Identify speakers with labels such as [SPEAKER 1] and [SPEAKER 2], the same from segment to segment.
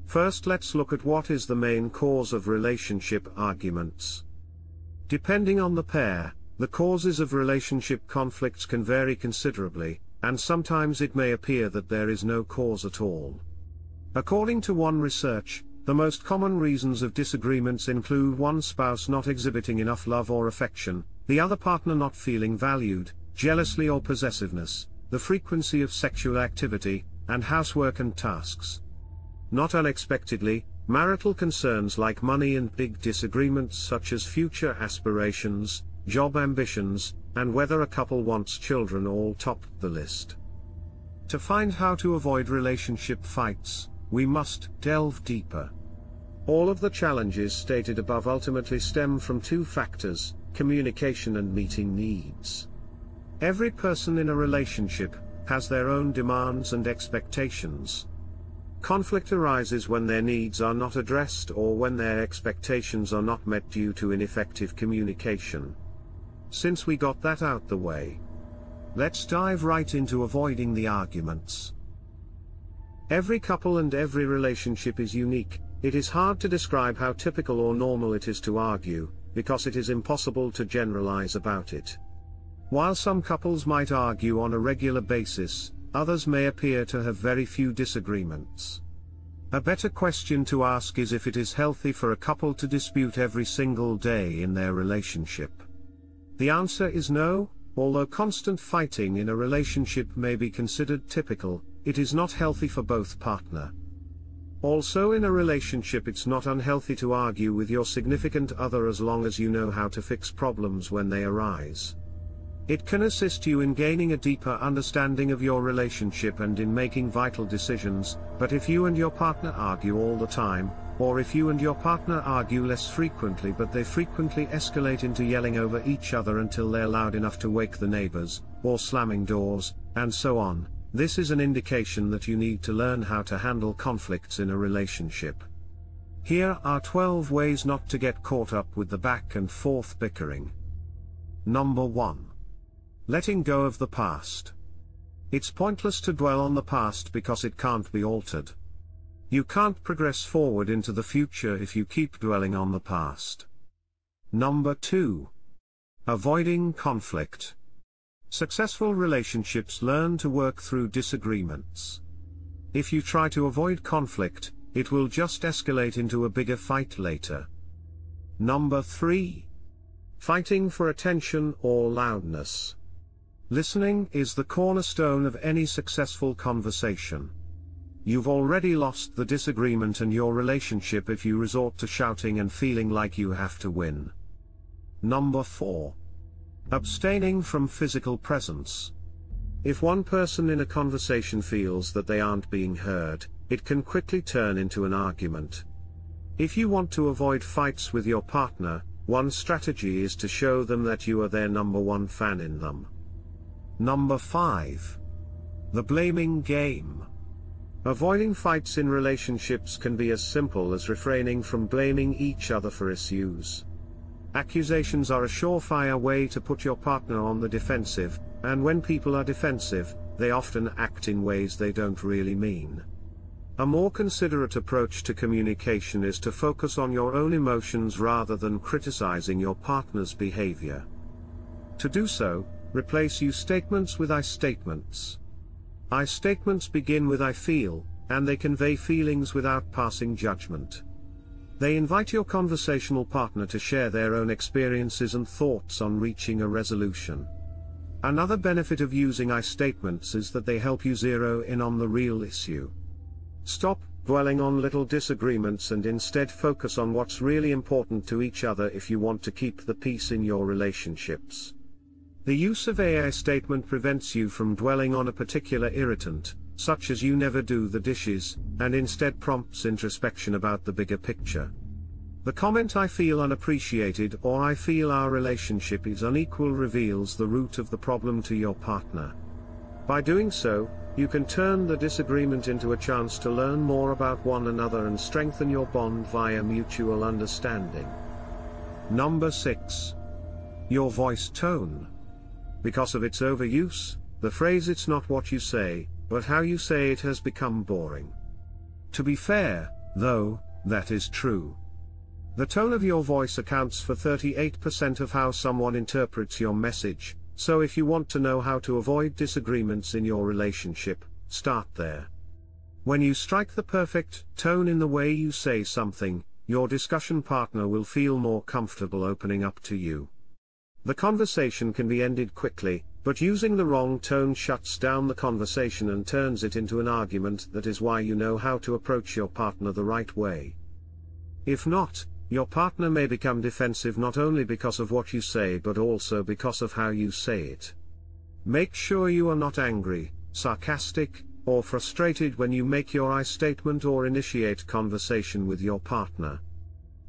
[SPEAKER 1] First, let's look at what is the main cause of relationship arguments. Depending on the pair, the causes of relationship conflicts can vary considerably, and sometimes it may appear that there is no cause at all. According to one research, the most common reasons of disagreements include one spouse not exhibiting enough love or affection, the other partner not feeling valued, jealousy or possessiveness, the frequency of sexual activity, and housework and tasks. Not unexpectedly, marital concerns like money and big disagreements such as future aspirations, job ambitions, and whether a couple wants children all top the list. To find how to avoid relationship fights, we must delve deeper. All of the challenges stated above ultimately stem from two factors: communication and meeting needs. Every person in a relationship has their own demands and expectations. Conflict arises when their needs are not addressed or when their expectations are not met due to ineffective communication. Since we got that out the way, let's dive right into avoiding the arguments. Every couple and every relationship is unique. It is hard to describe how typical or normal it is to argue, because it is impossible to generalize about it. While some couples might argue on a regular basis, others may appear to have very few disagreements. A better question to ask is if it is healthy for a couple to dispute every single day in their relationship. The answer is no. Although constant fighting in a relationship may be considered typical, it is not healthy for both partners. Also, in a relationship, it's not unhealthy to argue with your significant other as long as you know how to fix problems when they arise. It can assist you in gaining a deeper understanding of your relationship and in making vital decisions, but if you and your partner argue all the time, or if you and your partner argue less frequently but they frequently escalate into yelling over each other until they're loud enough to wake the neighbors, or slamming doors, and so on, this is an indication that you need to learn how to handle conflicts in a relationship. Here are 12 ways not to get caught up with the back and forth bickering. Number 1. Letting go of the past. It's pointless to dwell on the past because it can't be altered. You can't progress forward into the future if you keep dwelling on the past. Number 2. Avoiding conflict. Successful relationships learn to work through disagreements. If you try to avoid conflict, it will just escalate into a bigger fight later. Number 3. Fighting for attention or loudness. Listening is the cornerstone of any successful conversation. You've already lost the disagreement and your relationship if you resort to shouting and feeling like you have to win. Number 4. Abstaining from physical presence. If one person in a conversation feels that they aren't being heard, it can quickly turn into an argument. If you want to avoid fights with your partner, one strategy is to show them that you are their number one fan in them. Number 5. The blaming game. Avoiding fights in relationships can be as simple as refraining from blaming each other for issues. Accusations are a surefire way to put your partner on the defensive, and when people are defensive, they often act in ways they don't really mean. A more considerate approach to communication is to focus on your own emotions rather than criticizing your partner's behavior. To do so, replace you statements with I statements. I statements begin with I feel, and they convey feelings without passing judgment. They invite your conversational partner to share their own experiences and thoughts on reaching a resolution. Another benefit of using I statements is that they help you zero in on the real issue. Stop dwelling on little disagreements and instead focus on what's really important to each other if you want to keep the peace in your relationships. The use of I statement prevents you from dwelling on a particular irritant, such as you never do the dishes, and instead prompts introspection about the bigger picture. The comment I feel unappreciated or I feel our relationship is unequal reveals the root of the problem to your partner. By doing so, you can turn the disagreement into a chance to learn more about one another and strengthen your bond via mutual understanding. Number 6. Your voice tone. Because of its overuse, the phrase "it's not what you say, but how you say it" has become boring. To be fair, Though, that is true. The tone of your voice accounts for 38% of how someone interprets your message, so if you want to know how to avoid disagreements in your relationship, start there. When you strike the perfect tone in the way you say something, your discussion partner will feel more comfortable opening up to you. The conversation can be ended quickly, but using the wrong tone shuts down the conversation and turns it into an argument. That is why you know how to approach your partner the right way. If not, your partner may become defensive not only because of what you say but also because of how you say it. Make sure you are not angry, sarcastic, or frustrated when you make your I statement or initiate conversation with your partner.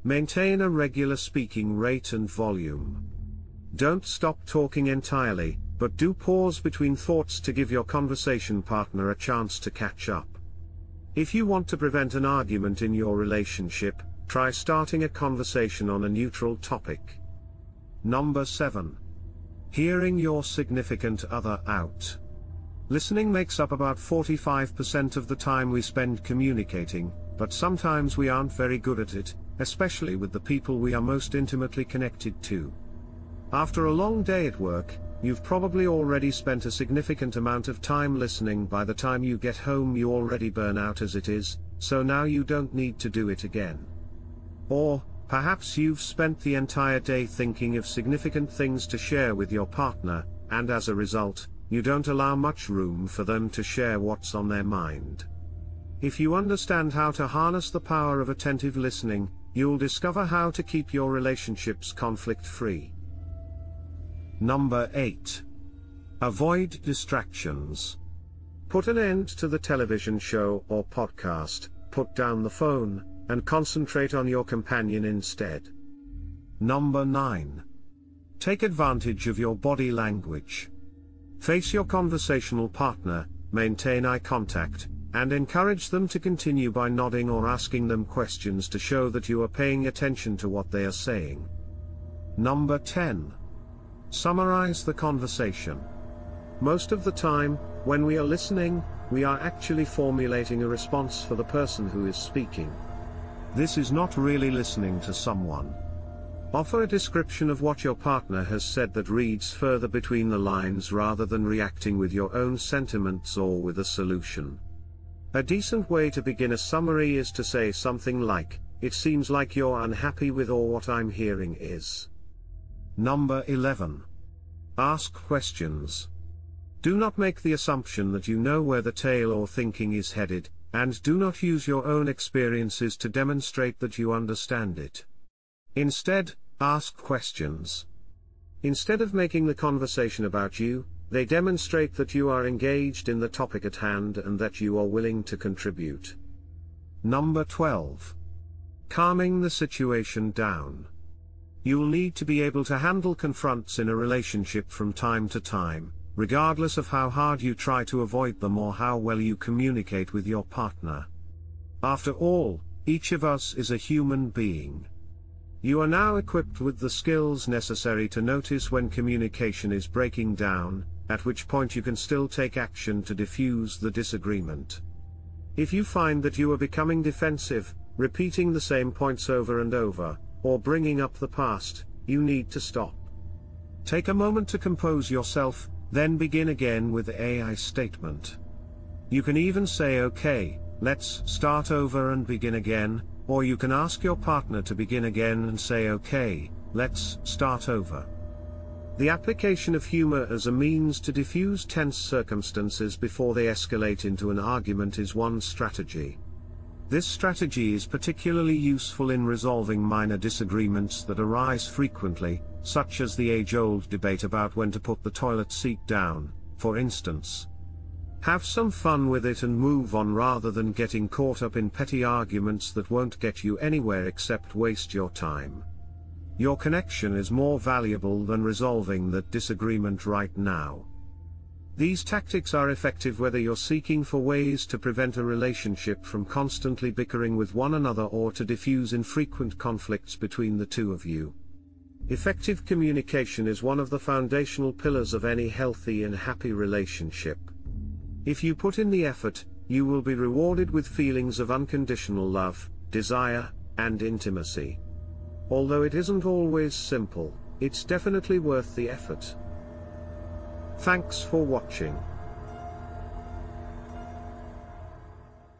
[SPEAKER 1] Maintain a regular speaking rate and volume. Don't stop talking entirely, but do pause between thoughts to give your conversation partner a chance to catch up. If you want to prevent an argument in your relationship, try starting a conversation on a neutral topic. Number 7. Hearing your significant other out. Listening makes up about 45% of the time we spend communicating, but sometimes we aren't very good at it, especially with the people we are most intimately connected to. After a long day at work, you've probably already spent a significant amount of time listening. By the time you get home you already burn out as it is, so now you don't need to do it again. Or, perhaps you've spent the entire day thinking of significant things to share with your partner, and as a result, you don't allow much room for them to share what's on their mind. If you understand how to harness the power of attentive listening, you'll discover how to keep your relationships conflict-free. Number 8. Avoid distractions. Put an end to the television show or podcast, put down the phone, and concentrate on your companion instead. Number 9. Take advantage of your body language. Face your conversational partner, maintain eye contact, and encourage them to continue by nodding or asking them questions to show that you are paying attention to what they are saying. Number 10. Summarize the conversation. Most of the time, when we are listening, we are actually formulating a response for the person who is speaking. This is not really listening to someone. Offer a description of what your partner has said that reads further between the lines rather than reacting with your own sentiments or with a solution. A decent way to begin a summary is to say something like, "It seems like you're unhappy with or what I'm hearing is." Number 11. Ask questions. Do not make the assumption that you know where the tale or thinking is headed, and do not use your own experiences to demonstrate that you understand it. Instead, ask questions. Instead of making the conversation about you, they demonstrate that you are engaged in the topic at hand and that you are willing to contribute. Number 12. Calming the situation down. You'll need to be able to handle confronts in a relationship from time to time, regardless of how hard you try to avoid them or how well you communicate with your partner. After all, each of us is a human being. You are now equipped with the skills necessary to notice when communication is breaking down, at which point you can still take action to diffuse the disagreement. If you find that you are becoming defensive, repeating the same points over and over, or bringing up the past, you need to stop. Take a moment to compose yourself, then begin again with a I statement. You can even say, "Okay, let's start over and begin again," or you can ask your partner to begin again and say, "Okay, let's start over." The application of humor as a means to diffuse tense circumstances before they escalate into an argument is one strategy. This strategy is particularly useful in resolving minor disagreements that arise frequently, such as the age-old debate about when to put the toilet seat down, for instance. Have some fun with it and move on rather than getting caught up in petty arguments that won't get you anywhere except waste your time. Your connection is more valuable than resolving that disagreement right now. These tactics are effective whether you're seeking for ways to prevent a relationship from constantly bickering with one another or to diffuse infrequent conflicts between the two of you. Effective communication is one of the foundational pillars of any healthy and happy relationship. If you put in the effort, you will be rewarded with feelings of unconditional love, desire, and intimacy. Although it isn't always simple, it's definitely worth the effort. Thanks for watching.